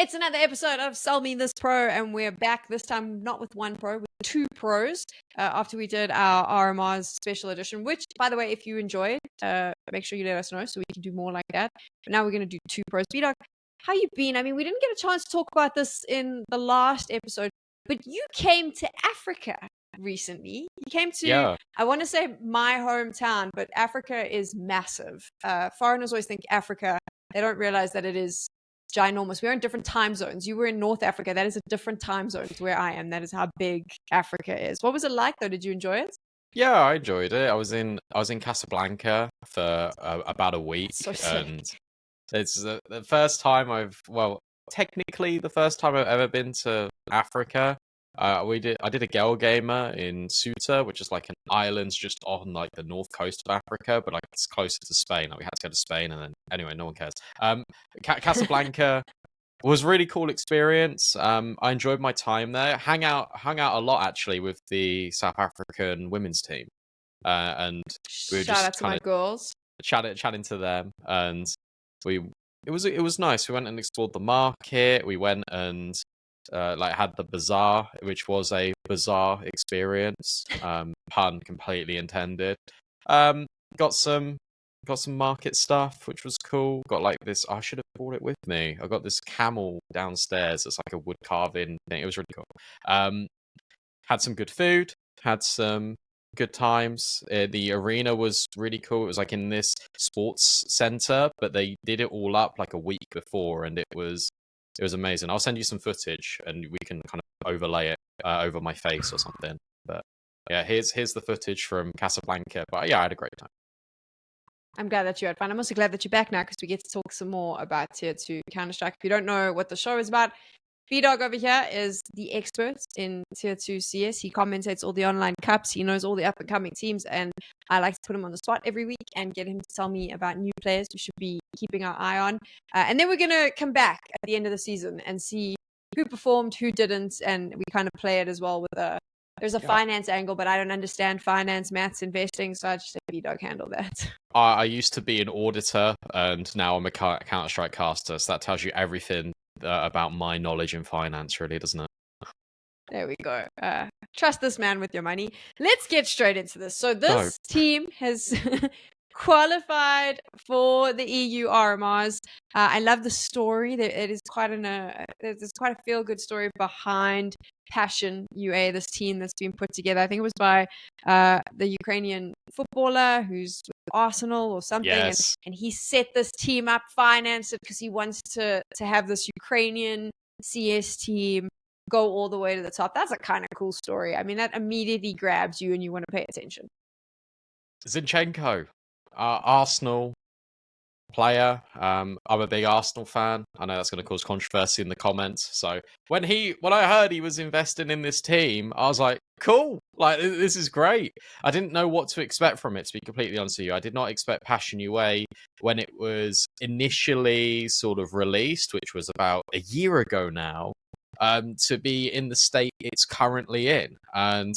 It's another episode of Sell Me This Pro, and we're back this time not with one pro, with two pros. After we did our RMRs special edition, which, by the way, if you enjoyed, make sure you let us know so we can do more like that. But now we're going to do two pros. BDog, how you been? I mean, we didn't get a chance to talk about this in the last episode, but you came to Africa recently. You came to, I want to say my hometown, but Africa is massive. Foreigners always think Africa, they don't realize that it is ginormous. We're in different time zones. You were in North Africa. That is a different time zone to where I am. That is how big Africa is. What was it like, though? Did you enjoy it? Yeah, I enjoyed it. I was in Casablanca for about a week, So sick. and it's the first time technically the first time I've ever been to Africa. I did a Gel Gamer in Ceuta, which is like an island just on like the north coast of Africa, but like it's closer to Spain. Like we had to go to Spain, and then anyway, no one cares. Casablanca was a really cool experience. I enjoyed my time there. Hung out a lot actually with the South African women's team, and we were Shout just out to my girls. chatting to them, and it was nice. We went and explored the market. We went and had the bazaar, which was a bizarre experience. Pun completely intended. Got some market stuff, which was cool. Got like this. I should have brought it with me. I got this camel downstairs. It's like a wood carving thing. It was really cool. Had some good food. Had some good times. The arena was really cool. It was like in this sports center, but they did it all up like a week before, and it was amazing. I'll send you some footage, and we can kind of overlay it over my face or something. But yeah, here's the footage from Casablanca. But yeah, I had a great time. I'm glad that you had fun. I'm also glad that you're back now because we get to talk some more about Tier 2 Counter-Strike. If you don't know what the show is about, BDog over here is the expert in Tier 2 CS. He commentates all the online cups. He knows all the up-and-coming teams, and I like to put him on the spot every week and get him to tell me about new players we should be keeping our eye on. And then we're going to come back at the end of the season and see who performed, who didn't, and we kind of play it as well with there's a finance angle, but I don't understand finance, maths, investing, so I just say BDog handle that. I used to be an auditor, and now I'm a Counter-Strike caster, so that tells you everything about my knowledge in finance, really, doesn't it? There we go. Trust this man with your money. Let's get straight into this. So this team has qualified for the EU RMRs. I love the story. It is there's quite a feel-good story behind PassionUA, this team that's been put together. I think it was by the Ukrainian footballer who's with Arsenal or something. Yes. And he set this team up, financed it because he wants to have this Ukrainian CS team go all the way to the top. That's a kind of cool story. I mean, that immediately grabs you and you want to pay attention. Zinchenko, Arsenal player. I'm a big Arsenal fan. I know that's going to cause controversy in the comments. So when I heard he was investing in this team, I was like, cool. Like, this is great. I didn't know what to expect from it, to be completely honest with you. I did not expect PassionUA when it was initially sort of released, which was about a year ago now, to be in the state it's currently in. And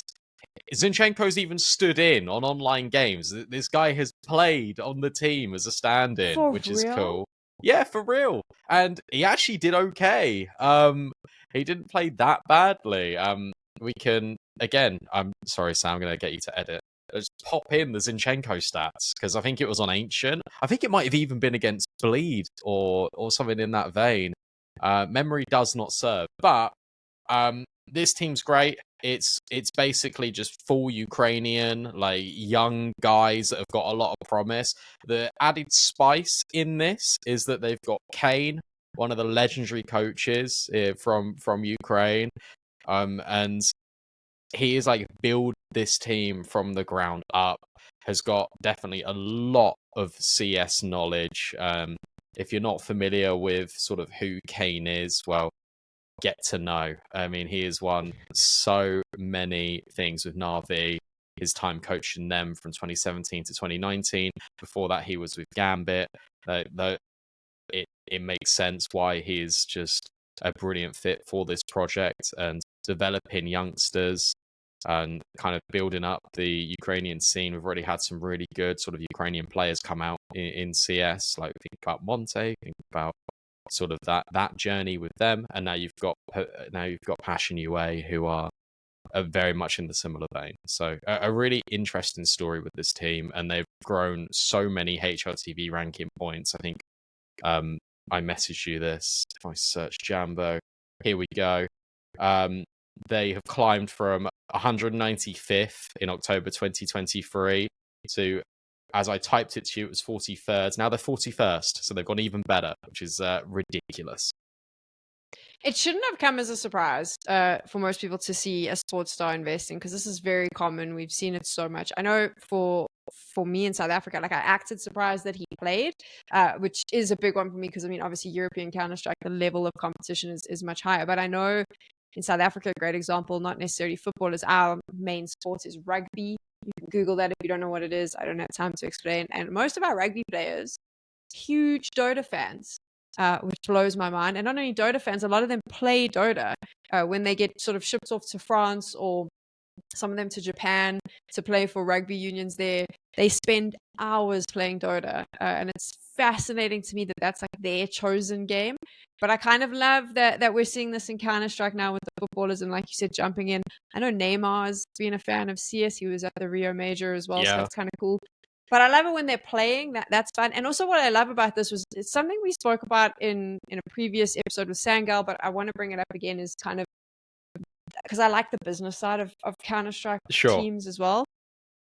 Zinchenko's even stood in on online games. This guy has played on the team as a stand-in, which is cool. Yeah, for real. And he actually did okay. He didn't play that badly. We can, again, I'm sorry, Sam, I'm going to get you to edit. Just pop in the Zinchenko stats, because I think it was on Ancient. I think it might have even been against Bleed or something in that vein. Memory does not serve. But this team's great. It's basically just full Ukrainian, like young guys that have got a lot of promise. The added spice in this is that they've got Kane, one of the legendary coaches from Ukraine, and he is like build this team from the ground up. Has got definitely a lot of CS knowledge. If you're not familiar with sort of who Kane is, well, get to know. I mean, he has won so many things with Na'Vi. His time coaching them from 2017 to 2019. Before that, he was with Gambit. It makes sense why he is just a brilliant fit for this project and developing youngsters and kind of building up the Ukrainian scene. We've already had some really good sort of Ukrainian players come out in CS. Like, think about Monte, think about sort of that journey with them, and now you've got PassionUA, who are very much in the similar vein. So a really interesting story with this team, and they've grown so many HLTV ranking points. I think I messaged you this. If I search Jambo, here we go. They have climbed from 195th in October 2023 to, as I typed it to you, it was 43rd. Now they're 41st, so they've gone even better, which is ridiculous. It shouldn't have come as a surprise for most people to see a sports star investing, because this is very common. We've seen it so much. I know for me in South Africa, like I acted surprised that he played, which is a big one for me, because I mean, obviously European Counter-Strike, the level of competition is much higher. But I know in South Africa, a great example, not necessarily football, is our main sport is rugby. You can Google that if you don't know what it is. I don't have time to explain. And most of our rugby players, huge Dota fans. Which blows my mind. And not only Dota fans, a lot of them play Dota when they get sort of shipped off to France, or some of them to Japan to play for rugby unions there. They spend hours playing Dota, and it's fascinating to me that that's like their chosen game. But I kind of love that we're seeing this in Counter-Strike now with the footballers, and like you said, jumping in. I know Neymar's been a fan of CS. He was at the Rio Major as well, so that's kind of cool. But I love it when they're playing. That's fun. And also what I love about this was, it's something we spoke about in a previous episode with Sangal, but I want to bring it up again, is kind of because I like the business side of Counter-Strike teams as well.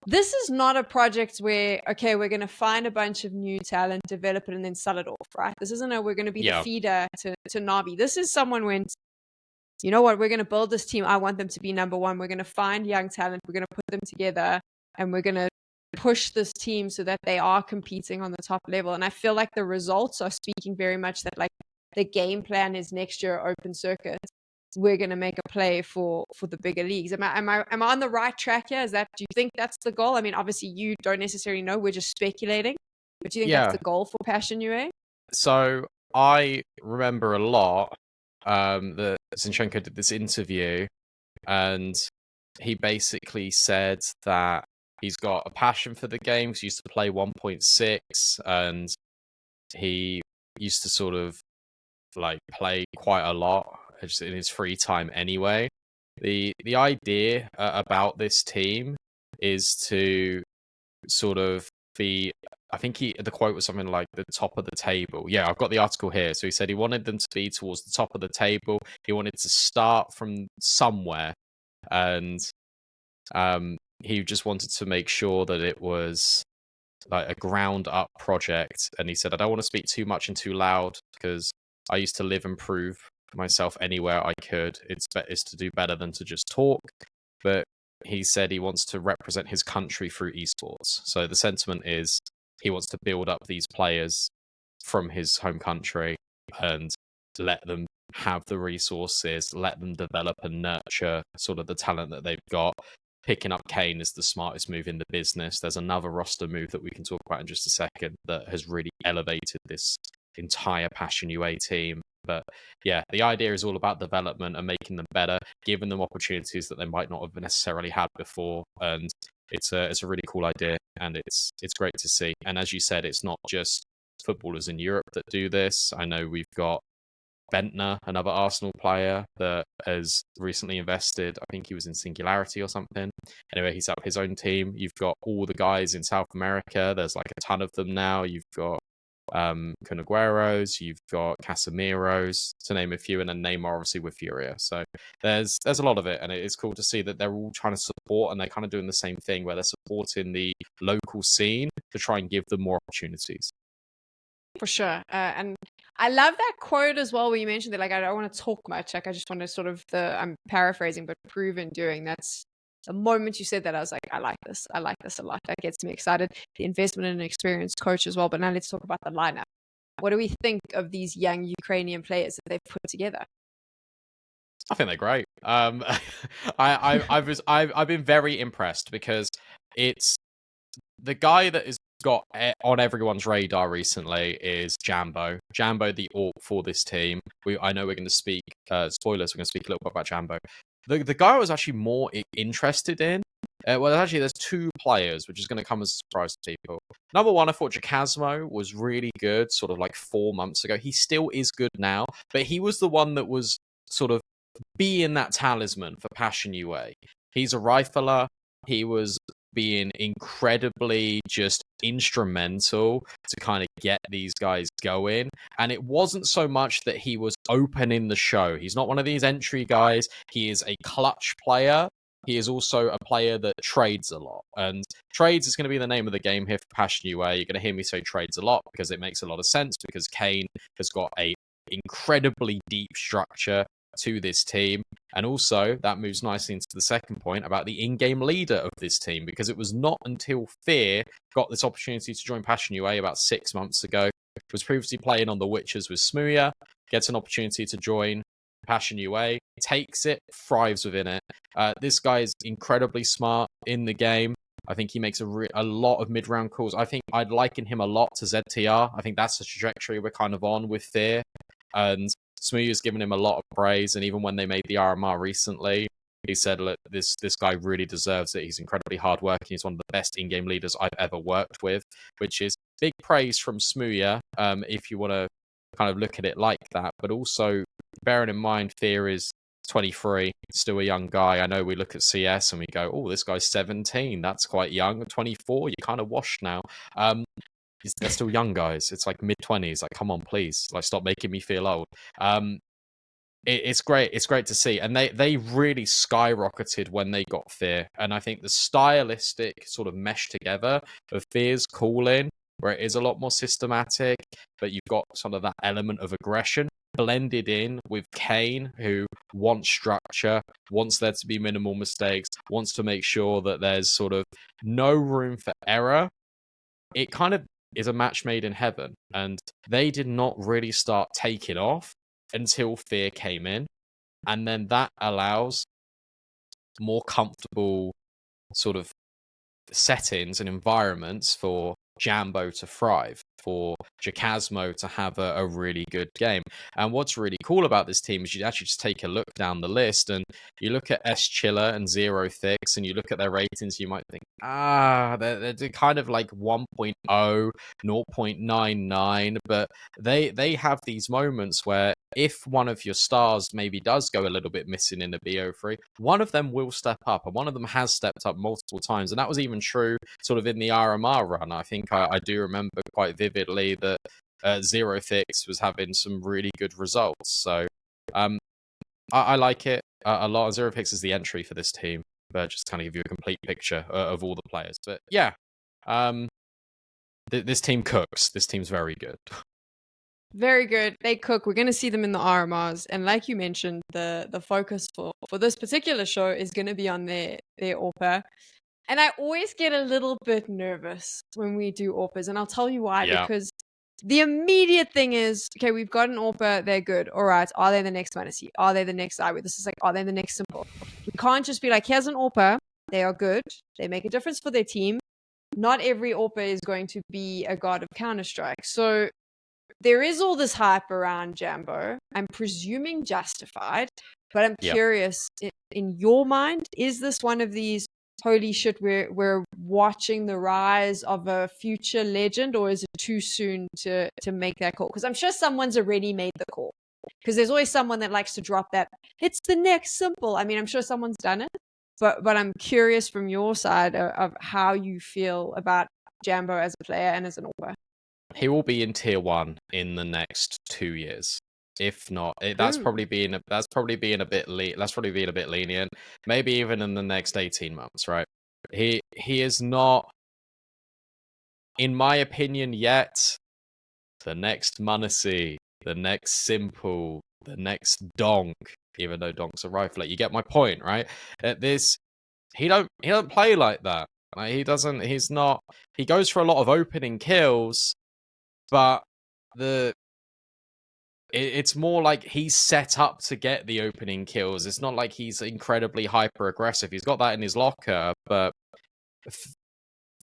This is not a project where, okay, we're going to find a bunch of new talent, develop it, and then sell it off, right? This isn't we're going to be the feeder to Navi. This is someone went, you know what, we're going to build this team. I want them to be number one. We're going to find young talent. We're going to put them together, and we're going to push this team so that they are competing on the top level. And I feel like the results are speaking very much that, like, the game plan is next year open circuit. We're going to make a play for the bigger leagues. Am I on the right track here? Do you think that's the goal? I mean, obviously you don't necessarily know. We're just speculating. But do you think that's the goal for PassionUA? So I remember a lot that Zinchenko did this interview, and he basically said that he's got a passion for the game. He used to play 1.6, and he used to sort of like play quite a lot in his free time anyway. The idea about this team is to sort of be, I think the quote was something like the top of the table. Yeah, I've got the article here. So he said he wanted them to be towards the top of the table. He wanted to start from somewhere, and he just wanted to make sure that it was like a ground up project. And he said, I don't want to speak too much and too loud, because I used to live and prove myself anywhere I could. It's to do better than to just talk. But he said he wants to represent his country through esports. So the sentiment is he wants to build up these players from his home country and let them have the resources, let them develop and nurture sort of the talent that they've got. Picking up Kane is the smartest move in the business. There's another roster move that we can talk about in just a second that has really elevated this entire PassionUA team. But yeah, the idea is all about development and making them better, giving them opportunities that they might not have necessarily had before. And it's a really cool idea, and it's great to see. And as you said, it's not just footballers in Europe that do this. I know we've got Bentner, another Arsenal player that has recently invested. I think he was in Singularity or something. Anyway, he's up his own team. You've got all the guys in South America. There's like a ton of them now. You've got Conagueros, you've got Casemiros, to name a few, and then Neymar obviously with Furia. So there's a lot of it, and it's cool to see that they're all trying to support, and they're kind of doing the same thing where they're supporting the local scene to try and give them more opportunities. For sure. And I love that quote as well, where you mentioned that, like, I don't want to talk much. Like, I just want to sort of I'm paraphrasing, but prove in doing. That's the moment you said that, I was like, I like this. I like this a lot. That gets me excited. The investment in an experienced coach as well. But now let's talk about the lineup. What do we think of these young Ukrainian players that they've put together? I think they're great. I've been very impressed, because it's the guy that has got on everyone's radar recently is Jambo. Jambo, the AWP for this team. I know we're going to speak spoilers. We're going to speak a little bit about Jambo. The guy I was actually more interested in Well, actually, there's two players, which is going to come as a surprise to people. Number one, I thought Jacasmo was really good, sort of like 4 months ago. He still is good now, but he was the one that was sort of being that talisman for PassionUA. He's a rifler. He was being incredibly just instrumental to kind of get these guys going. And it wasn't so much that he was opening the show. He's not one of these entry guys. He is a clutch player. He is also a player that trades a lot. And trades is going to be the name of the game here for PassionUA. You're going to hear me say trades a lot because it makes a lot of sense, because Kane has got a incredibly deep structure to this team. And also, that moves nicely into the second point about the in-game leader of this team, because it was not until Fear got this opportunity to join PassionUA about 6 months ago. He was previously playing on the Witchers with Smooya, gets an opportunity to join PassionUA, takes it, thrives within it. This guy is incredibly smart in the game. I think he makes a lot of mid-round calls. I think I'd liken him a lot to ZTR. I think that's the trajectory we're kind of on with Fear. And Smooya's given him a lot of praise, and even when they made the RMR recently, he said, look, this guy really deserves it. He's incredibly hardworking. He's one of the best in-game leaders I've ever worked with, which is big praise from Smooya, if you want to kind of look at it like that. But also, bearing in mind, Fear is 23, still a young guy. I know we look at CS and we go, oh, this guy's 17. That's quite young. 24, you're kind of washed now. They're still young guys. It's like mid-20s. Like, come on, please. Like, stop making me feel old. It's great. It's great to see. And they really skyrocketed when they got Fear. And I think the stylistic sort of mesh together of Fear's calling, where it is a lot more systematic, but you've got some of that element of aggression blended in with Kane, who wants structure, wants there to be minimal mistakes, wants to make sure that there's sort of no room for error. It kind of is a match made in heaven, and they did not really start taking off until Fear came in, and then that allows more comfortable sort of settings and environments for Jambo to thrive, for Jacasmo to have a really good game. And what's really cool about this team is you actually just take a look down the list and you look at S Chiller and Zero Fix and you look at their ratings, you might think, they're kind of like 1.0, 0.99, but they have these moments where if one of your stars maybe does go a little bit missing in a BO3, one of them will step up, and one of them has stepped up multiple times. And that was even true sort of in the RMR run. I think I do remember quite vividly that Zero Fix was having some really good results. So I like it a lot. Zero Fix is the entry for this team, but just kind of give you a complete picture of all the players. But yeah, this team cooks. This team's very good. Very good. They cook. We're going to see them in the RMRs. And like you mentioned, the focus for this particular show is going to be on their AWPer. And I always get a little bit nervous when we do AWPers. And I'll tell you why. Yeah. Because the immediate thing is, okay, we've got an AWPer. They're good. All right. Are they the next Fantasy? Are they the next IWA? This is like, are they the next Simple? We can't just be like, here's an AWPer. They are good. They make a difference for their team. Not every AWPer is going to be a god of Counter-Strike. So there is all this hype around Jambo. I'm presuming justified, but I'm curious, in your mind, is this one of these, holy shit, we're watching the rise of a future legend, or is it too soon to make that call? Because I'm sure someone's already made the call. Because there's always someone that likes to drop that, it's the next Simple. I mean, I'm sure someone's done it, but I'm curious from your side of how you feel about Jambo as a player and as an AWPer. He will be in tier 1 in the next 2 years. If not, that's probably being a bit lenient. Maybe even in the next 18 months, right? He is not, in my opinion, yet the next Munacy, the next Simple, the next Donk. Even though Donk's a rifler, you get my point, right? He don't play like that. Like, he doesn't. He's not. He goes for a lot of opening kills. But it's more like he's set up to get the opening kills. It's not like he's incredibly hyper aggressive. He's got that in his locker, but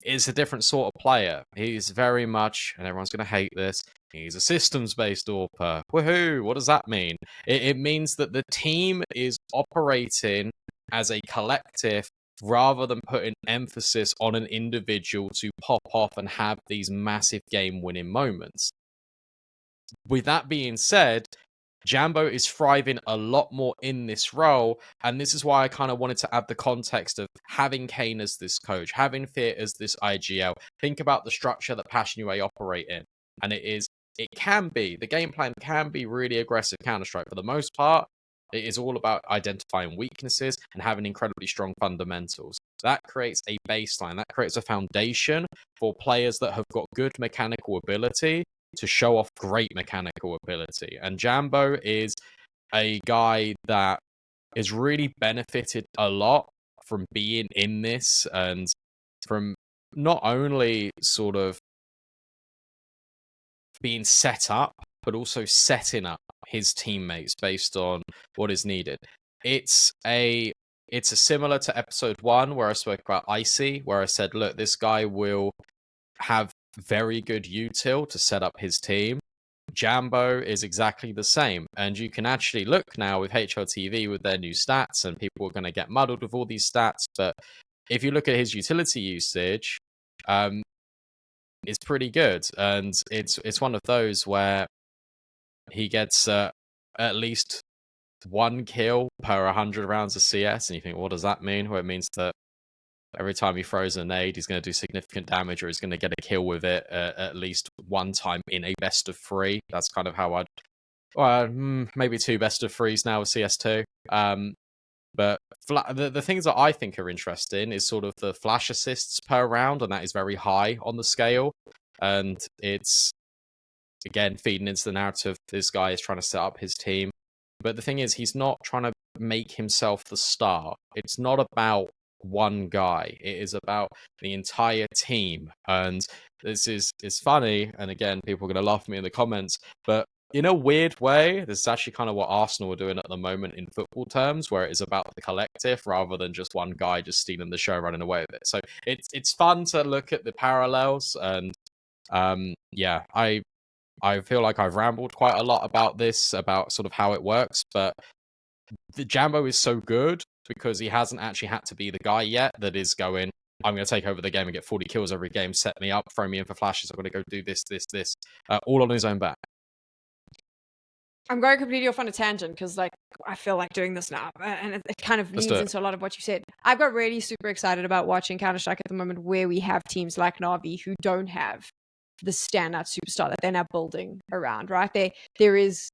it's a different sort of player. He's very much, and everyone's going to hate this, he's a systems-based AWPer. Woohoo! What does that mean? It means that the team is operating as a collective rather than putting emphasis on an individual to pop off and have these massive game-winning moments. With that being said, Jambo is thriving a lot more in this role, and this is why I kind of wanted to add the context of having Kane as this coach, having Fear as this IGL. Think about the structure that PassionUA operate in, and the game plan can be really aggressive Counter-Strike. For the most part, it is all about identifying weaknesses and having incredibly strong fundamentals. That creates a baseline, that creates a foundation for players that have got good mechanical ability to show off great mechanical ability. And Jambo is a guy that is really benefited a lot from being in this and from not only sort of being set up, but also setting up his teammates based on what is needed. It's a similar to episode 1 where I spoke about Icy, where I said, look, this guy will have very good util to set up his team. Jambo is exactly the same, and you can actually look now with HLTV with their new stats, and people are going to get muddled with all these stats, but if you look at his utility usage, it's pretty good, and it's one of those where he gets at least 1 kill per 100 rounds of CS, and you think, what does that mean? Well, it means that every time he throws a nade, he's going to do significant damage, or he's going to get a kill with it at least one time in a best of 3. That's kind of how maybe 2 best of 3s now with CS2. But the things that I think are interesting is sort of the flash assists per round, and that is very high on the scale. And it's, again, feeding into the narrative. This guy is trying to set up his team. But the thing is, he's not trying to make himself the star. It's not about one guy. It is about the entire team. And this is funny. And again, people are going to laugh at me in the comments. But in a weird way, this is actually kind of what Arsenal are doing at the moment in football terms, where it is about the collective rather than just one guy just stealing the show, running away with it. So it's fun to look at the parallels. And yeah, I feel like I've rambled quite a lot about this, about sort of how it works, but the Jambo is so good because he hasn't actually had to be the guy yet that is going, I'm going to take over the game and get 40 kills every game, set me up, throw me in for flashes, I'm going to go do this, all on his own back. I'm going completely off on a tangent because, like, I feel like doing this now, and it kind of leads into a lot of what you said. I've got really super excited about watching Counter-Strike at the moment, where we have teams like Na'Vi who don't have the standout superstar that they're now building around, right? There is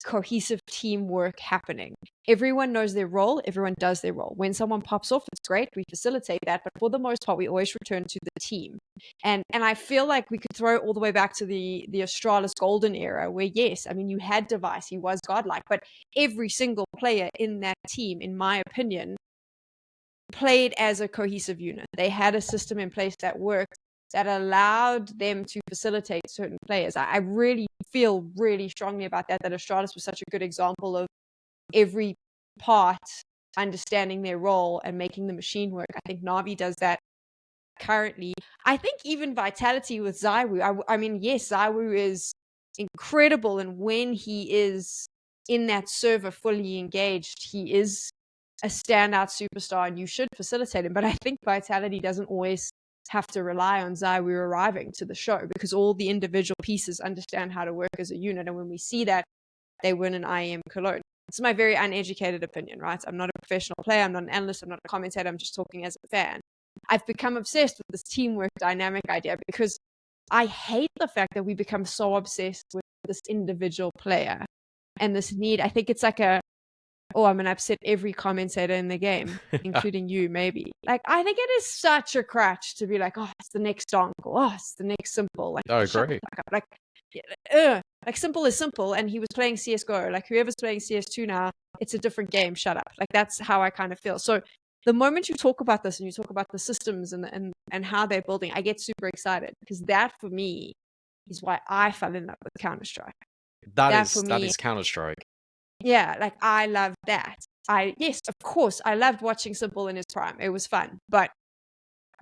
cohesive teamwork happening. Everyone knows their role. Everyone does their role. When someone pops off, it's great. We facilitate that. But for the most part, we always return to the team. And I feel like we could throw it all the way back to the Astralis golden era where, yes, I mean, you had Device. He was godlike. But every single player in that team, in my opinion, played as a cohesive unit. They had a system in place that worked, that allowed them to facilitate certain players. I really feel really strongly about that Astralis was such a good example of every part understanding their role and making the machine work. I think Na'Vi does that currently. I think even Vitality with ZywOo, I mean, yes, ZywOo is incredible, and when he is in that server fully engaged, he is a standout superstar, and you should facilitate him. But I think Vitality doesn't always have to rely on ZywOo arriving to the show, because all the individual pieces understand how to work as a unit, and when we see that, they win an IEM Cologne. It's my very uneducated opinion, right? I'm not a professional player, I'm not an analyst, I'm not a commentator, I'm just talking as a fan. I've become obsessed with this teamwork dynamic idea because I hate the fact that we become so obsessed with this individual player and this need. I think it's like I'm going to upset every commentator in the game, including you, maybe. Like, I think it is such a crutch to be like, oh, it's the next Donk, or oh, it's the next Simple. Like, oh, great. Like, Simple is Simple, and he was playing CSGO. Like, whoever's playing CS2 now, it's a different game. Shut up. Like, that's how I kind of feel. So the moment you talk about this and you talk about the systems and how they're building, I get super excited, because that for me is why I fell in love with Counter-Strike. That is Counter-Strike. Yeah, like, I love that. Yes, of course, I loved watching Simple in his prime. It was fun. But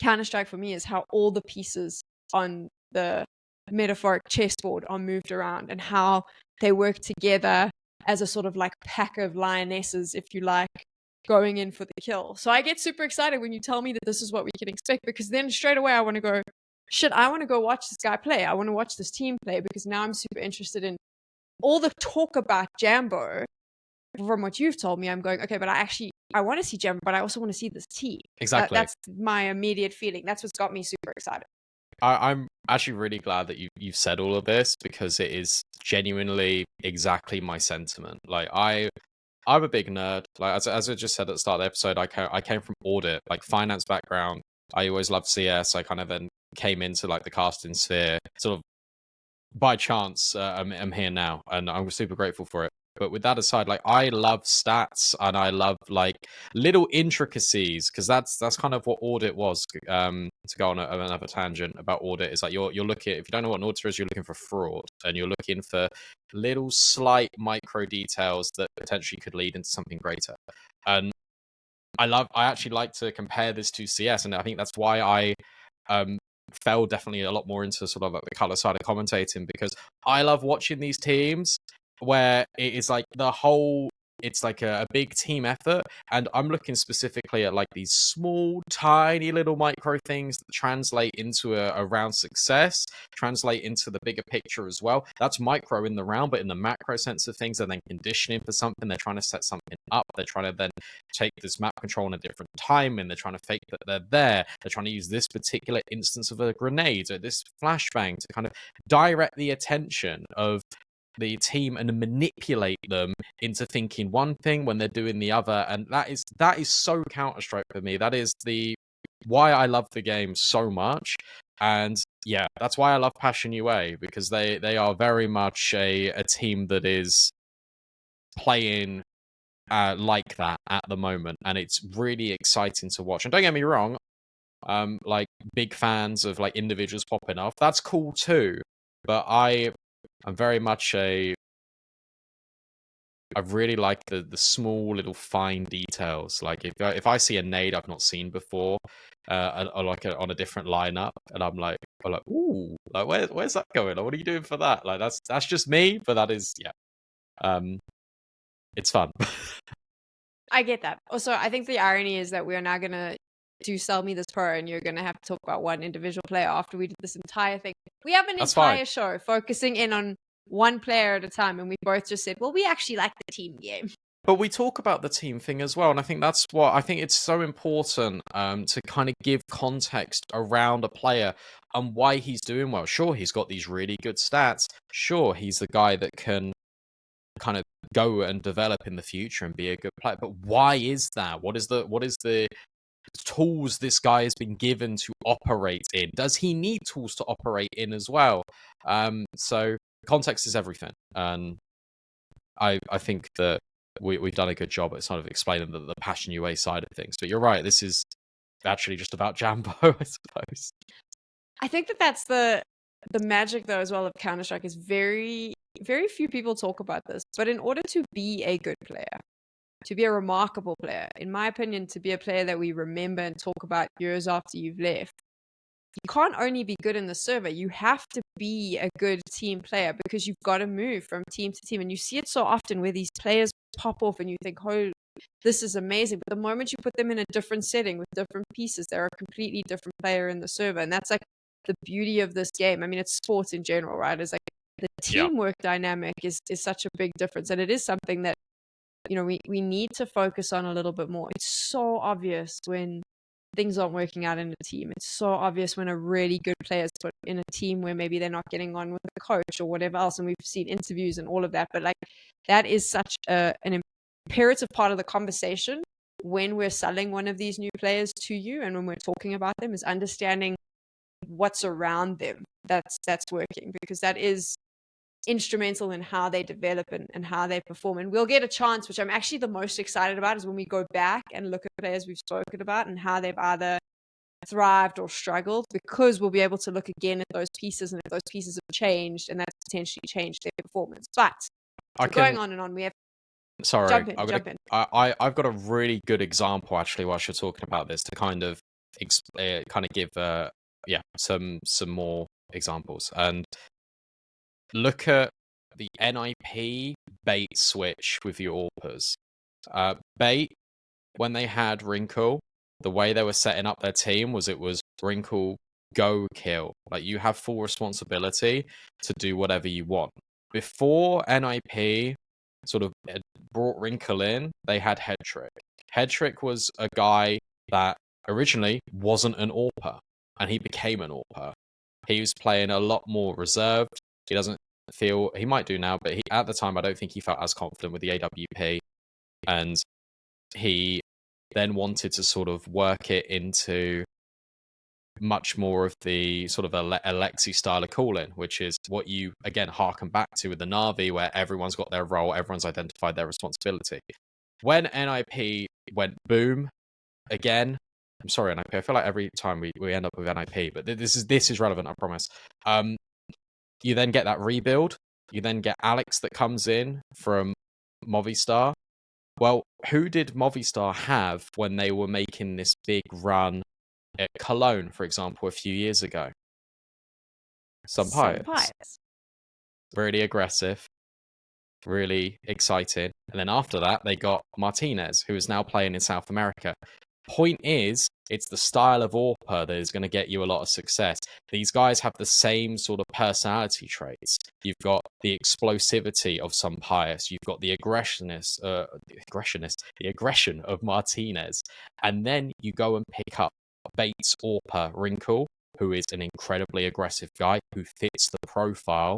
Counter-Strike for me is how all the pieces on the metaphoric chessboard are moved around and how they work together as a sort of like pack of lionesses, if you like, going in for the kill. So I get super excited when you tell me that this is what we can expect, because then straight away I want to go, shit, I want to go watch this guy play. I want to watch this team play, because now I'm super interested in all the talk about Jambo. From what you've told me, I'm going, okay, but I want to see Jambo, but I also want to see this team. Exactly. That's my immediate feeling. That's what's got me super excited. I'm actually really glad that you've said all of this, because it is genuinely exactly my sentiment. Like I'm a big nerd. Like as I just said at the start of the episode, I came from audit, like finance background. I always loved CS. I kind of then came into like the casting sphere sort of by chance. I'm here now, and I'm super grateful for it. But with that aside, like I love stats and I love like little intricacies, because that's kind of what audit was. To go on another tangent about audit, is like you're looking, if you don't know what an auditor is, you're looking for fraud, and you're looking for little slight micro details that potentially could lead into something greater. And I actually like to compare this to CS, and I think that's why I fell definitely a lot more into sort of like the color side of commentating, because I love watching these teams where it is like it's like a big team effort, and I'm looking specifically at like these small tiny little micro things that translate into a round success, translate into the bigger picture as well. That's micro in the round, but in the macro sense of things, they're then conditioning for something. They're trying to set something up. They're trying to then take this map control in a different time, and they're trying to fake that they're there. They're trying to use this particular instance of a grenade or this flashbang to kind of direct the attention of the team and manipulate them into thinking one thing when they're doing the other. And that is so Counter-Strike for me. That is why I love the game so much. And yeah, that's why I love PassionUA, because they are very much a team that is playing like that at the moment, and it's really exciting to watch. And don't get me wrong, like big fans of like individuals popping off, that's cool too, but I'm very much I really like the small little fine details. Like if I see a nade I've not seen before, or like on a different lineup, and I'm like, ooh, like where's that going? Like, what are you doing for that? Like that's just me, but that is it's fun. I get that. Also, I think the irony is that we are now going to do Sell Me This Pro, and you're going to have to talk about one individual player after we did this entire thing. We have an entire show focusing in on one player at a time, and we both just said, well, we actually like the team game. But we talk about the team thing as well, and I think that's what I think it's so important to kind of give context around a player and why he's doing well. Sure, he's got these really good stats. Sure, he's the guy that can kind of go and develop in the future and be a good player. But why is that? What is the tools this guy has been given to operate in? Does he need tools to operate in as well? So context is everything, and I think that we've done a good job at sort of explaining the PassionUA side of things. But you're right, this is actually just about Jambo, I suppose. I think that's the magic, though, as well, of Counter-Strike, is very, very few people talk about this. But in order to be a good player, to be a remarkable player, in my opinion, to be a player that we remember and talk about years after you've left, you can't only be good in the server. You have to be a good team player, because you've got to move from team to team. And you see it so often where these players pop off and you think, oh, this is amazing. But the moment you put them in a different setting with different pieces, they're a completely different player in the server. And that's like the beauty of this game. I mean, it's sports in general, right? It's like the teamwork dynamic is such a big difference. And it is something that, you know, we need to focus on a little bit more. It's so obvious when things aren't working out in a team. It's so obvious when a really good player is put in a team where maybe they're not getting on with the coach or whatever else. And we've seen interviews and all of that. But like, that is such an imperative part of the conversation when we're selling one of these new players to you, and when we're talking about them, is understanding what's around them that's working, because that is instrumental in how they develop and how they perform. And we'll get a chance, which I'm actually the most excited about, is when we go back and look at players we've spoken about and how they've either thrived or struggled, because we'll be able to look again at those pieces, and if those pieces have changed, and that's potentially changed their performance. But going on and on, we have jump in. I've got a really good example actually whilst you're talking about this, to kind of give some more examples. And look at the NIP bait switch with your AWPers. Bait when they had Wrinkle, the way they were setting up their team was it was Wrinkle, go kill. Like, you have full responsibility to do whatever you want. Before NIP sort of brought Wrinkle in, they had Headtrick. Headtrick was a guy that originally wasn't an AWPer, and he became an AWPer. He was playing a lot more reserved. He doesn't feel, he might do now, but at the time, I don't think he felt as confident with the AWP. And he then wanted to sort of work it into much more of the sort of Alexi style of calling, which is what you, again, harken back to with the Na'Vi, where everyone's got their role, everyone's identified their responsibility. When NIP went boom, again, I'm sorry, NIP, I feel like every time we end up with NIP, but this is relevant, I promise. You then get that rebuild. You then get Alex that comes in from Movistar. Well, who did Movistar have when they were making this big run at Cologne, for example, a few years ago? Some Pirates. Really aggressive, really exciting. And then after that, they got Martinez, who is now playing in South America. Point is, it's the style of AWPer that is going to get you a lot of success. These guys have the same sort of personality traits. You've got the explosivity of some Pius. You've got the aggression of Martinez. And then you go and pick up Bates AWPer Wrinkle, who is an incredibly aggressive guy who fits the profile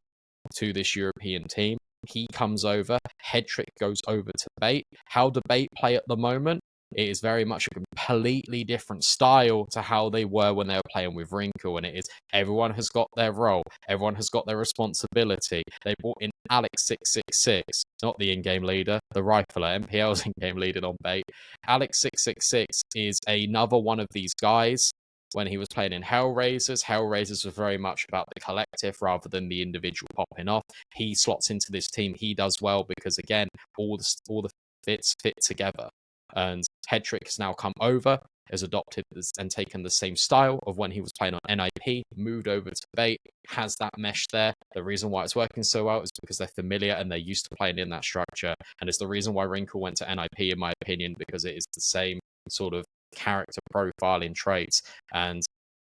to this European team. He comes over. Headtrick goes over to Bait. How do Bait play at the moment? It is very much a completely different style to how they were when they were playing with Wrinkle, and it is everyone has got their role, everyone has got their responsibility. They brought in Alex 666, not the in-game leader, the rifler. MPL's in-game leader on Bait. Alex 666 is another one of these guys. When he was playing in Hellraisers was very much about the collective rather than the individual popping off. He slots into this team. He does well because, again, all the bits fit together. And Headtrick has now come over, has adopted this, and taken the same style of when he was playing on NIP, moved over to Bait, has that mesh there. The reason why it's working so well is because they're familiar and they're used to playing in that structure. And it's the reason why Wrinkle went to NIP, in my opinion, because it is the same sort of character profile in traits. And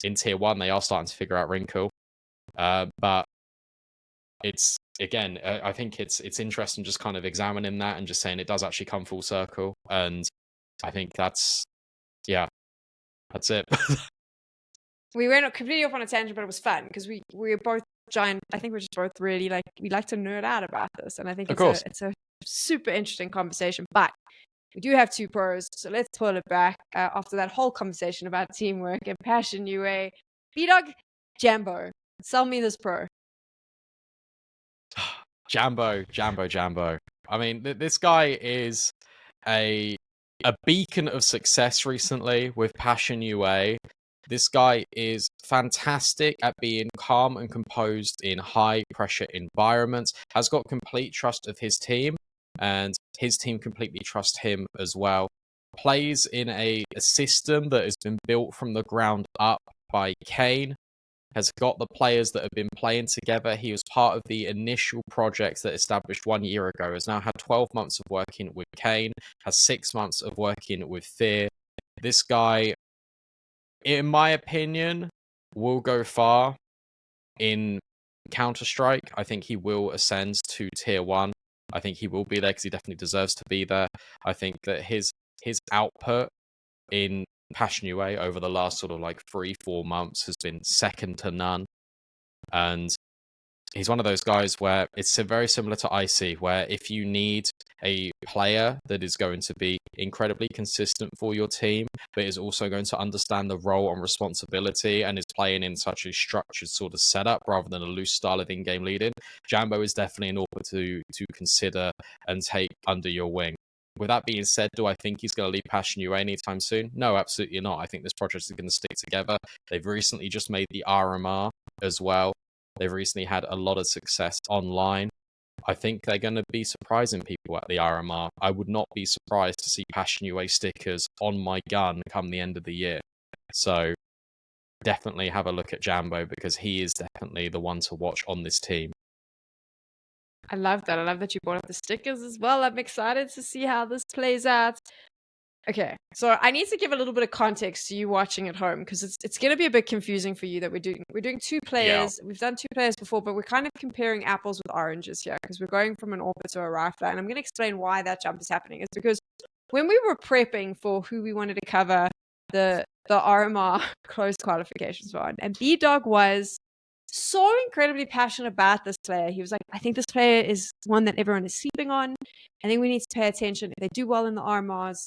in Tier 1, they are starting to figure out Wrinkle. But it's, again, I think it's interesting just kind of examining that and just saying it does actually come full circle. And I think that's it. We went completely off on a tangent, but it was fun because we're both giant. I think we're just both really we like to nerd out about this, and I think it's a super interesting conversation. But we do have two pros, so let's pull it back after that whole conversation about teamwork and PassionUA. BDog, Jambo, sell me this pro. Jambo. I mean, this guy is a beacon of success recently with PassionUA. This guy is fantastic at being calm and composed in high-pressure environments, has got complete trust of his team, and his team completely trust him as well. Plays in a system that has been built from the ground up by Kane, has got the players that have been playing together. He was part of the initial projects that established 1 year ago, has now had 12 months of working with Kane, has 6 months of working with Fear. This guy, in my opinion, will go far in Counter-Strike. I think he will ascend to Tier 1. I think he will be there because he definitely deserves to be there. I think that his output in PassionUA over the last sort of 3-4 months has been second to none. And he's one of those guys where it's very similar to IC, where if you need a player that is going to be incredibly consistent for your team, but is also going to understand the role and responsibility and is playing in such a structured sort of setup rather than a loose style of in-game leading, Jambo is definitely an AWPer to consider and take under your wing. With that being said, do I think he's going to leave PassionUA anytime soon? No, absolutely not. I think this project is going to stick together. They've recently just made the RMR as well. They've recently had a lot of success online. I think they're going to be surprising people at the RMR. I would not be surprised to see PassionUA stickers on my gun come the end of the year. So definitely have a look at Jambo because he is definitely the one to watch on this team. I love that. I love that you brought up the stickers as well. I'm excited to see how this plays out. Okay, so I need to give a little bit of context to you watching at home because it's going to be a bit confusing for you that we're doing two Yeah. players. We've done two players before, but we're kind of comparing apples with oranges here because we're going from an AWPer to a rifler, and I'm going to explain why that jump is happening. It's because when we were prepping for who we wanted to cover the RMR closed qualifications for, and BDog was so incredibly passionate about this player. He was like, I think this player is one that everyone is sleeping on. I think we need to pay attention. If they do well in the RMRs,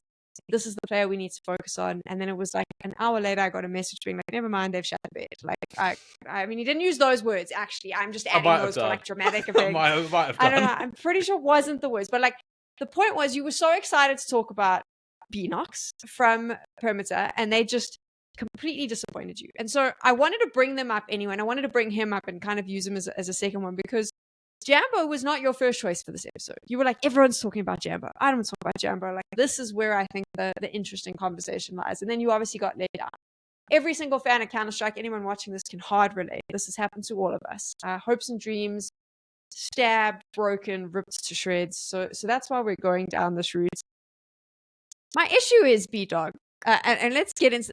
this is the player we need to focus on. And then it was like an hour later, I got a message being like, never mind, they've shut the bed. Like, I mean, he didn't use those words, actually. I'm just adding those for like dramatic effect. might have done. I don't know. I'm pretty sure it wasn't the words. But like, the point was you were so excited to talk about bnox from Permitta, and they just completely disappointed you. And so I wanted to bring them up anyway, and I wanted to bring him up and kind of use him as a second one because Jambo was not your first choice for this episode. You were like, everyone's talking about Jambo. I don't want to talk about Jambo. Like, this is where I think the interesting conversation lies. And then you obviously got laid out. Every single fan of Counter-Strike, anyone watching this can hard relate. This has happened to all of us. Hopes and dreams, stabbed, broken, ripped to shreds. So that's why we're going down this route. My issue is BDog. And let's get into...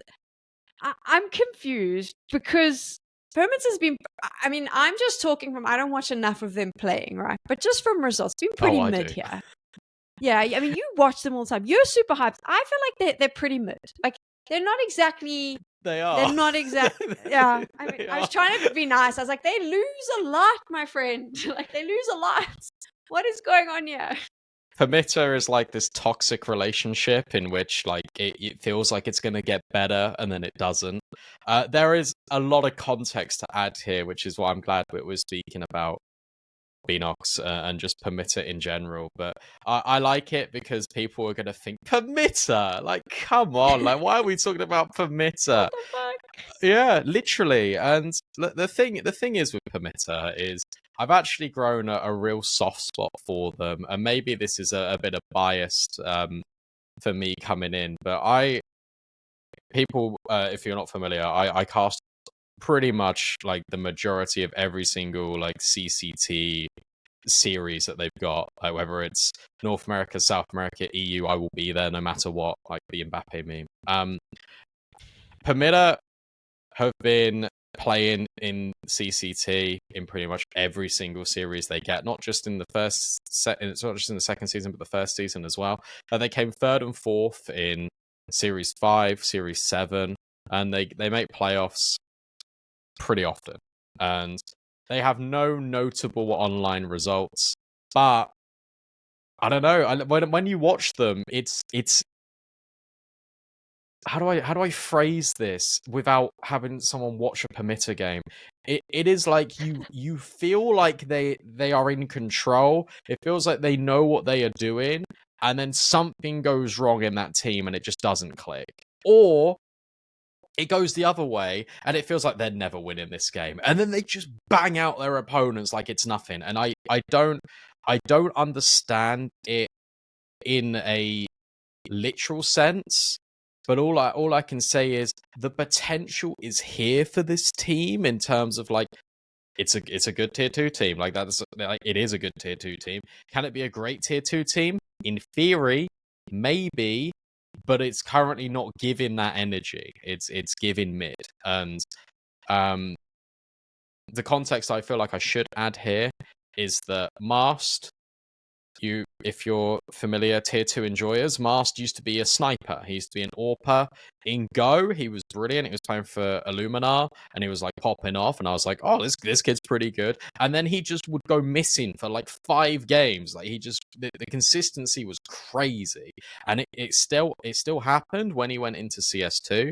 I'm confused because Permitta's been, I mean, I'm just talking from, I don't watch enough of them playing, right? But just from results, it's been pretty mid here. Yeah, I mean, you watch them all the time. You're super hyped. I feel like they're pretty mid. Like, they're not exactly... They are. They're not exactly... Yeah. I mean, I was trying to be nice. I was like, they lose a lot, my friend. Like, they lose a lot. What is going on here? Permitta is like this toxic relationship in which like it feels like it's going to get better and then it doesn't. There is a lot of context to add here, which is why I'm glad we're speaking about bnox and just Permitta in general. But I like it because people are going to think, Permitta? Like, come on. Like, why are we talking about Permitta? What the fuck? Yeah, literally. And the thing is with Permitta is I've actually grown a real soft spot for them, and maybe this is a bit of biased for me coming in, but if you're not familiar, I cast pretty much like the majority of every single like CCT series that they've got, like whether it's North America, South America, EU, I will be there no matter what, like the Mbappe meme. Permitta have been playing in CCT in pretty much every single series they get, not just in the it's not just in the second season, but the first season as well. And they came third and fourth in Series 5, Series 7, and they make playoffs pretty often. And they have no notable online results, but I don't know. When you watch them, it's how do I phrase this without having someone watch a Permitta game? It is like you feel like they are in control. It feels like they know what they are doing, and then something goes wrong in that team and it just doesn't click. Or it goes the other way and it feels like they're never winning this game. And then they just bang out their opponents like it's nothing. And I don't understand it in a literal sense. But all I can say is the potential is here for this team in terms of like it's a good tier 2 team. Like it is a good tier 2 team. Can it be a great tier 2 team? In theory, maybe, but it's currently not giving that energy. It's giving mid. And the context I feel like I should add here is that Mast, if you're familiar, tier 2 enjoyers, Mast used to be a sniper. He used to be an AWPer. In Go, he was brilliant. He was playing for Illuminar, and he was like popping off, and I was like, oh, this kid's pretty good. And then he just would go missing for like 5 games. Like the consistency was crazy. And it still happened when he went into CS2.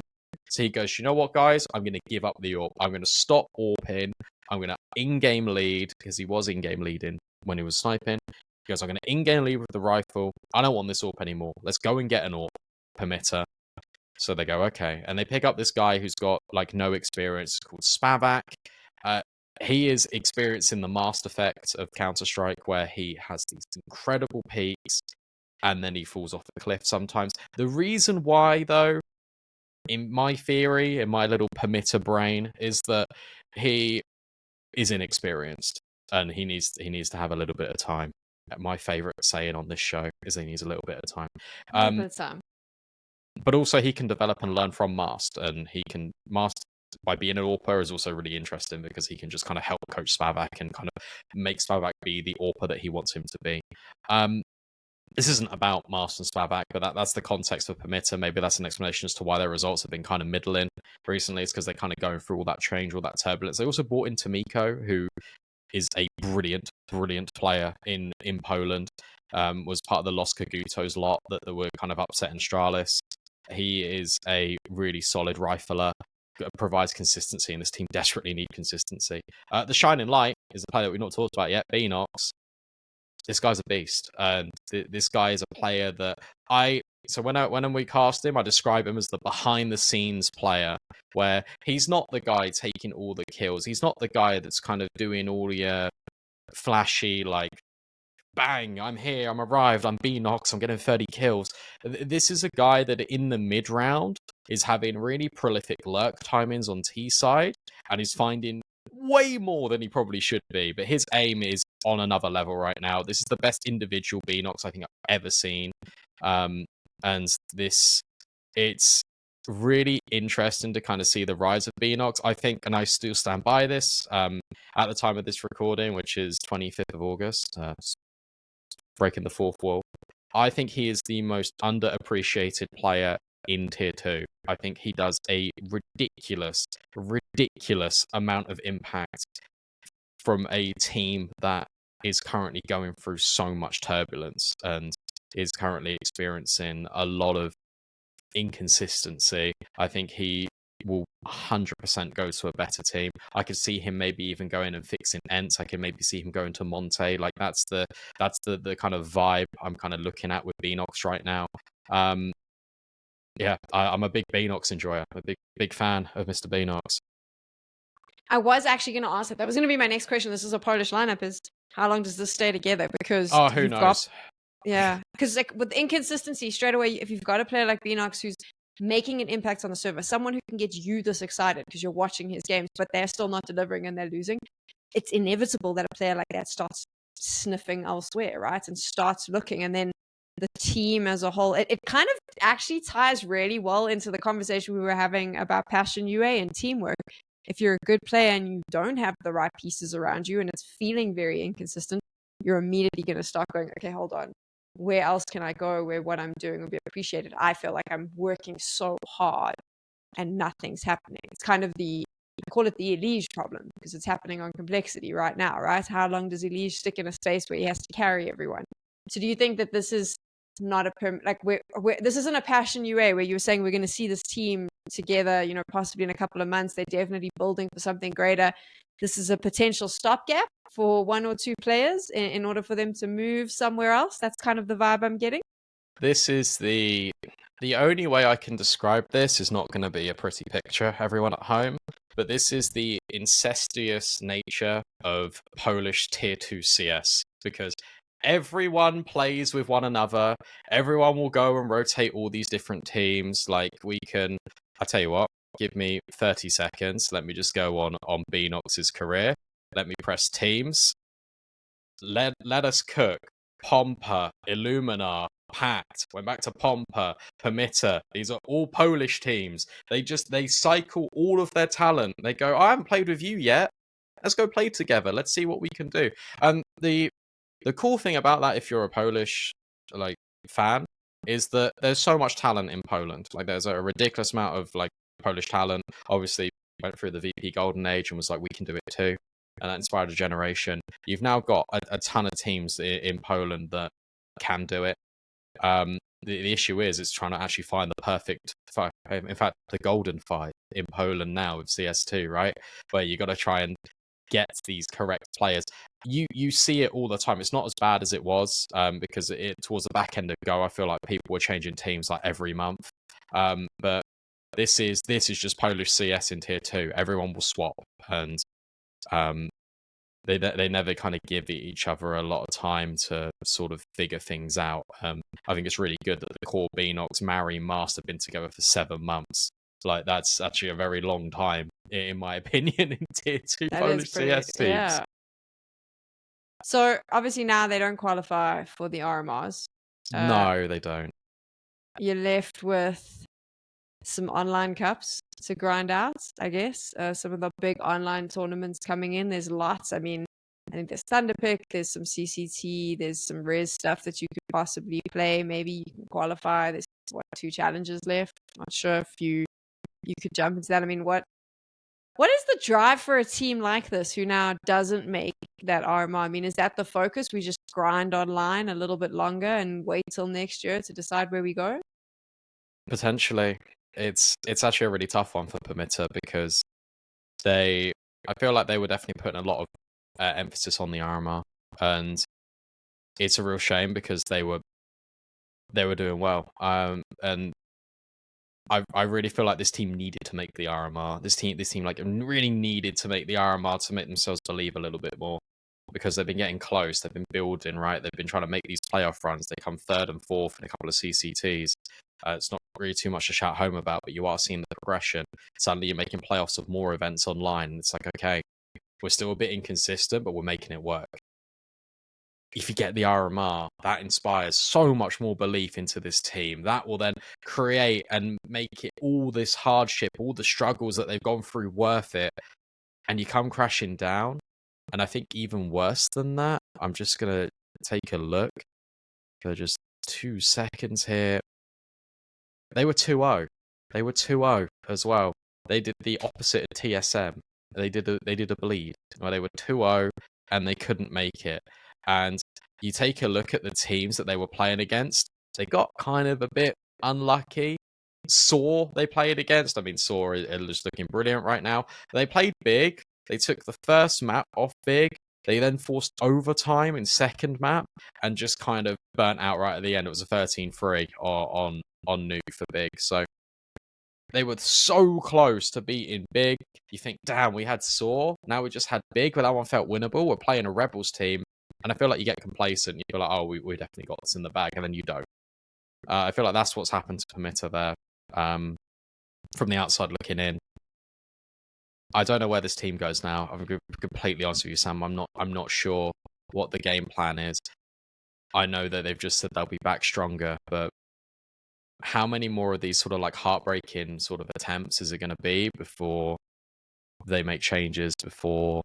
So he goes, you know what, guys? I'm going to give up the AWP. I'm going to stop AWPing. I'm going to in-game lead, because he was in-game leading when he was sniping. He goes, I'm going to in-game lead with the rifle. I don't want this AWP anymore. Let's go and get an AWP Permitta. So they go, okay. And they pick up this guy who's got like no experience called Spavak. He is experiencing the Master Effect of Counter-Strike, where he has these incredible peaks and then he falls off the cliff sometimes. The reason why, though, in my theory, in my little Permitta brain, is that he is inexperienced and he needs to have a little bit of time. My favorite saying on this show is he needs a little bit of time. A little bit of time. but also he can develop and learn from Mast, and he can Mast by being an AWPer is also really interesting because he can just kind of help coach Spavak and kind of make Spavak be the AWPer that he wants him to be. This isn't about Mast and Spavak, but that's the context of Permitta. Maybe that's an explanation as to why their results have been kind of middling recently. It's because they're kind of going through all that change, all that turbulence. They also brought in Tomiko, who is a brilliant player in Poland. Was part of the Los Kagutos lot that were kind of upset in Stralis. He is a really solid rifler, provides consistency, and this team desperately need consistency. The shining light is a player that we've not talked about yet, bnox. This guy's a beast. This guy is a player that when we cast him, I describe him as the behind the scenes player, where he's not the guy taking all the kills. He's not the guy that's kind of doing all your flashy, like, bang, I'm here, I'm arrived, I'm bnox, I'm getting 30 kills. This is a guy that in the mid round is having really prolific lurk timings on T side, and is finding way more than he probably should be, but his aim is on another level right now. This is the best individual bnox I think I've ever seen. And it's really interesting to kind of see the rise of bnox, I think, and I still stand by this. At the time of this recording, which is 25th of August, breaking the fourth wall, I think he is the most underappreciated player in tier 2. I think he does a ridiculous amount of impact from a team that is currently going through so much turbulence and is currently experiencing a lot of inconsistency. I think he will 100% go to a better team. I could see him maybe even going and fixing Ents. I can maybe see him going to Monte. Like that's the kind of vibe I'm kind of looking at with bnox right now. Yeah, I'm a big bnox enjoyer. I'm a big fan of Mr. bnox. I was actually going to ask that was going to be my next question. This is a Polish lineup. Is how long does this stay together? Because who knows? Because like with inconsistency straight away, if you've got a player like bnox who's making an impact on the server, someone who can get you this excited because you're watching his games, but they're still not delivering and they're losing, it's inevitable that a player like that starts sniffing elsewhere, right? And starts looking, and then the team as a whole, it kind of actually ties really well into the conversation we were having about PassionUA and teamwork. If you're a good player and you don't have the right pieces around you and it's feeling very inconsistent, you're immediately going to start going, okay, hold on. Where else can I go where what I'm doing will be appreciated? I feel like I'm working so hard and nothing's happening. It's kind of I call it the Elige problem because it's happening on complexity right now, right? How long does Elige stick in a space where he has to carry everyone? So do you think that this is not this isn't a PassionUA where you were saying we're going to see this team together, possibly in a couple of months, they're definitely building for something greater. This is a potential stopgap for one or two players in order for them to move somewhere else. That's kind of the vibe I'm getting. This is the only way I can describe this is not going to be a pretty picture, everyone at home, but this is the incestuous nature of Polish tier 2 CS, because everyone plays with one another. Everyone will go and rotate all these different teams. Like I tell you what, give me 30 seconds. Let me just go on bnox's career. Let me press teams. Let us cook. Pompa, Illuminar, Pact, went back to Pompa, Permitta. These are all Polish teams. They cycle all of their talent. They go, I haven't played with you yet. Let's go play together. Let's see what we can do. And the cool thing about that, if you're a Polish fan, is that there's so much talent in Poland. Like there's a ridiculous amount of Polish talent. Obviously, went through the VP Golden Age and was like, we can do it too. And that inspired a generation. You've now got a ton of teams in Poland that can do it. The issue is it's trying to actually find the perfect fight. In fact, the golden fight in Poland now with CS2, right? Where you got to try and get these correct players. You see it all the time. It's not as bad as it was because towards the back end of Go, I feel like people were changing teams like every month. But this is just Polish CS in tier 2. Everyone will swap, and they never kind of give each other a lot of time to sort of figure things out. I think it's really good that the core bnox, Mary, Mast have been together for 7 months. Like that's actually a very long time, in my opinion, in tier 2 Polish CS teams. Yeah. So obviously now they don't qualify for the RMRs. No, they don't. You're left with some online cups to grind out, I guess. Some of the big online tournaments coming in. There's lots. I mean, I think there's Thunderpick, there's some CCT, there's some res stuff that you could possibly play. Maybe you can qualify. There's 2 challenges left. Not sure if you could jump into that. I mean, what is the drive for a team like this who now doesn't make that RMR? I mean, is that the focus? We just grind online a little bit longer and wait till next year to decide where we go? Potentially. It's actually a really tough one for Permitta because I feel like they were definitely putting a lot of emphasis on the RMR, and it's a real shame because they were doing well. And I really feel like this team needed to make the RMR. This team like really needed to make the RMR to make themselves believe a little bit more, because they've been getting close. They've been building, right? They've been trying to make these playoff runs. They come 3rd and 4th in a couple of CCTs. It's not really too much to shout home about, but you are seeing the progression. Suddenly you're making playoffs of more events online. It's like, okay, we're still a bit inconsistent, but we're making it work. If you get the RMR, that inspires so much more belief into this team. That will then create and make it all this hardship, all the struggles that they've gone through worth it. And you come crashing down. And I think even worse than that, I'm just going to take a look for just 2 seconds here. They were 2-0. They were 2-0 as well. They did the opposite of TSM. They did a bleed where they were 2-0 and they couldn't make it. And you take a look at the teams that they were playing against, they got kind of a bit unlucky. Saw they played against. I mean, Saw is just looking brilliant right now. They played big. They took the first map off big. They then forced overtime in second map and just kind of burnt out right at the end. It was a 13-3 on Nuke for big. So they were so close to beating big. You think, damn, we had Saw. Now we just had big, but that one felt winnable. We're playing a Rebels team. And I feel like you get complacent. You feel like, oh, we definitely got this in the bag. And then you don't. I feel like that's what's happened to Permitta there. From the outside looking in. I don't know where this team goes now. I'm completely honest with you, Sam. I'm not sure what the game plan is. I know that they've just said they'll be back stronger, but how many more of these sort of like heartbreaking sort of attempts is it going to be before they make changes, before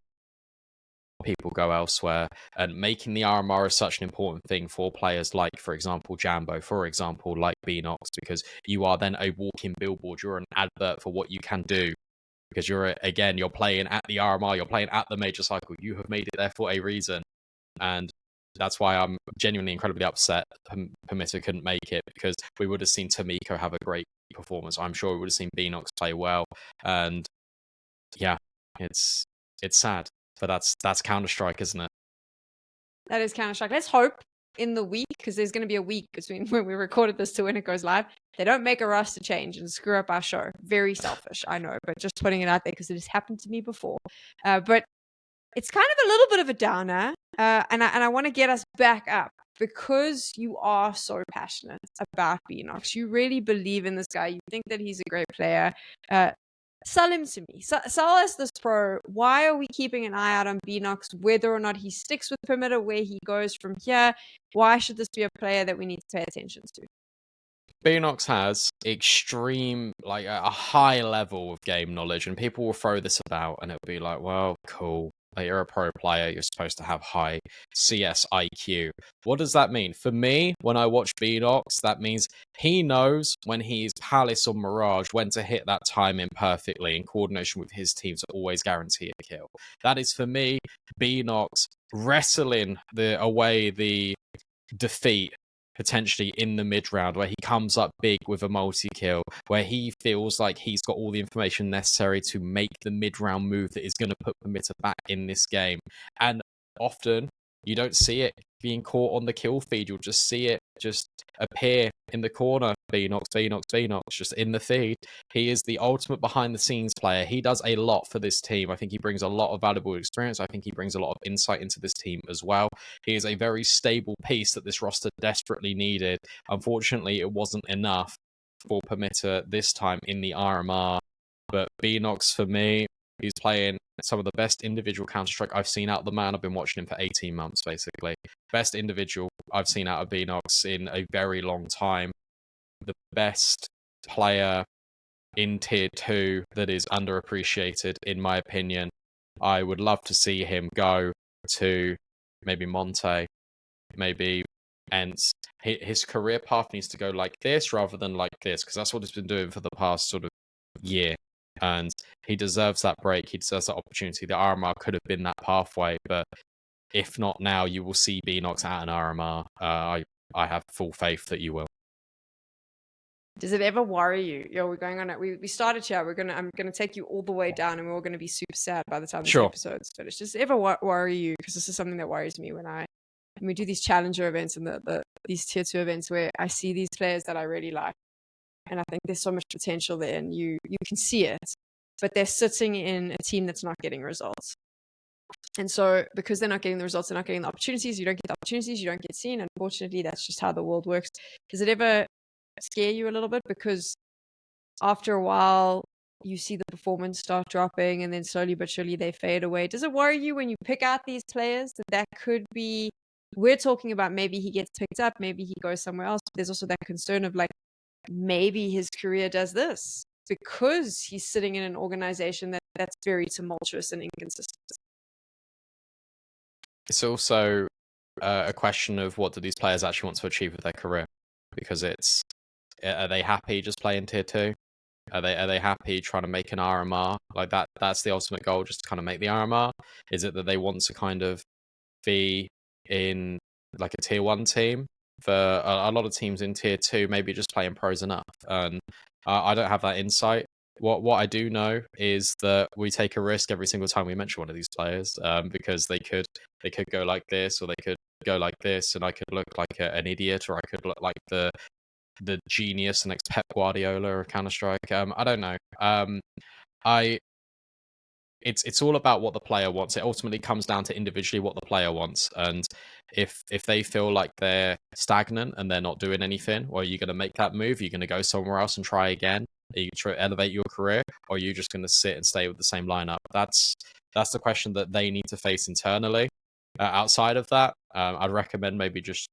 people go elsewhere? And making the RMR is such an important thing for players like, for example, Jambo, for example, like bnox, because you are then a walking billboard. You're an advert for what you can do. Because you're playing at the RMR, you're playing at the major cycle. You have made it there for a reason. And that's why I'm genuinely incredibly upset Permitta couldn't make it, because we would have seen Tomiko have a great performance. I'm sure we would have seen bnox play well. And yeah, it's sad. But that's Counter-Strike, isn't it? That is Counter-Strike. Let's hope in the week, because there's going to be a week between when we recorded this to when it goes live, they don't make a roster change and screw up our show. Very selfish, I know, but just putting it out there because it has happened to me before. But it's kind of a little bit of a downer, and I want to get us back up, because you are so passionate about bnox. You really believe in this guy. You think that he's a great player. Sell him to me. Sell us this pro. Why are we keeping an eye out on bnox? Whether or not he sticks with Permitta, where he goes from here. Why should this be a player that we need to pay attention to? bnox has extreme, like a high level of game knowledge, and people will throw this about and it'll be like, well, cool. Like, you're a pro player, you're supposed to have high CS IQ. What does that mean? For me, when I watch bnox, that means he knows when he's Palace or Mirage when to hit that time in perfectly in coordination with his team to always guarantee a kill. That is, for me, bnox wrestling away the defeat potentially in the mid round, where he comes up big with a multi-kill, where he feels like he's got all the information necessary to make the mid round move that is going to put Permitta back in this game. And often you don't see it being caught on the kill feed. You'll just see it just appear in the corner. bnox, just in the feed. He is the ultimate behind the scenes player. He does a lot for this team. I think he brings a lot of valuable experience. I think he brings a lot of insight into this team as well. He is a very stable piece that this roster desperately needed. Unfortunately, it wasn't enough for Permitta this time in the RMR. But bnox, for me, he's playing some of the best individual Counter-Strike I've seen out of the man. I've been watching him for 18 months, basically. Best individual I've seen out of bnox in a very long time. The best player in tier 2 that is underappreciated, in my opinion. I would love to see him go to maybe Monte, maybe Ents. His career path needs to go like this rather than like this, because that's what he's been doing for the past sort of year. And he deserves that break. He deserves that opportunity. The RMR could have been that pathway, but if not now, you will see bnox at an RMR. I have full faith that you will. Does it ever worry you? Yo, we're going on it. We started here. I'm gonna take you all the way down, and we're all gonna be super sad by the time this episode's finished. Does it ever worry you? Because this is something that worries me when we do these challenger events and these tier 2 events where I see these players that I really like, and I think there's so much potential there, and you can see it, but they're sitting in a team that's not getting results. And so because they're not getting the results, they're not getting the opportunities, you don't get the opportunities, you don't get seen. Unfortunately, that's just how the world works. Does it ever scare you a little bit? Because after a while, you see the performance start dropping, and then slowly but surely they fade away. Does it worry you when you pick out these players that could be, we're talking about maybe he gets picked up, maybe he goes somewhere else, but there's also that concern of like, maybe his career does this because he's sitting in an organization that's very tumultuous and inconsistent. It's also a question of what do these players actually want to achieve with their career, because are they happy just playing tier 2? Are they happy trying to make an RMR? Like that's the ultimate goal, just to kind of make the RMR? Is it that they want to kind of be in like a tier 1 team? For a lot of teams in tier 2, maybe just playing pros enough. And I don't have that insight. What I do know is that we take a risk every single time we mention one of these players, because they could go like this, or they could go like this, and I could look like an idiot, or I could look like the genius, the next Pep Guardiola of Counter-Strike. I don't know. It's all about what the player wants. It ultimately comes down to individually what the player wants. And if they feel like they're stagnant and they're not doing anything, or are you going to make that move? Are you going to go somewhere else and try again? Are you try to elevate your career, or are you just going to sit and stay with the same lineup? That's the question that they need to face internally. Outside of that, I'd recommend maybe just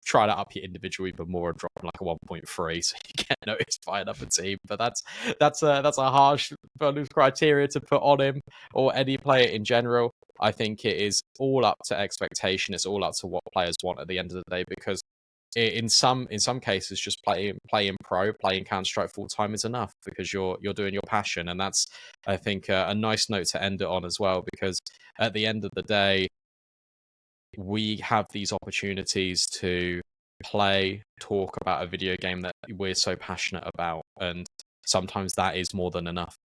try to up your individual even more and drop like a 1.3 so you get noticed by another team. But that's a harsh criteria to put on him or any player in general. I think it is all up to expectation. It's all up to what players want at the end of the day, because in some cases, just playing pro, playing Counter-Strike full time is enough, because you're doing your passion. And that's, I think, a nice note to end it on as well, because at the end of the day, we have these opportunities to play, talk about a video game that we're so passionate about, and sometimes that is more than enough.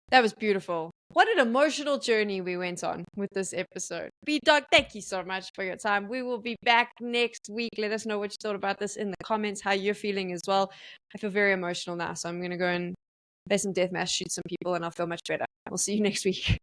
That was beautiful. What an emotional journey we went on with this episode. BDog, thank you so much for your time. We will be back next week. Let us know what you thought about this in the comments, how you're feeling as well. I feel very emotional now, so I'm going to go and play some deathmatch, shoot some people, and I'll feel much better. We'll see you next week.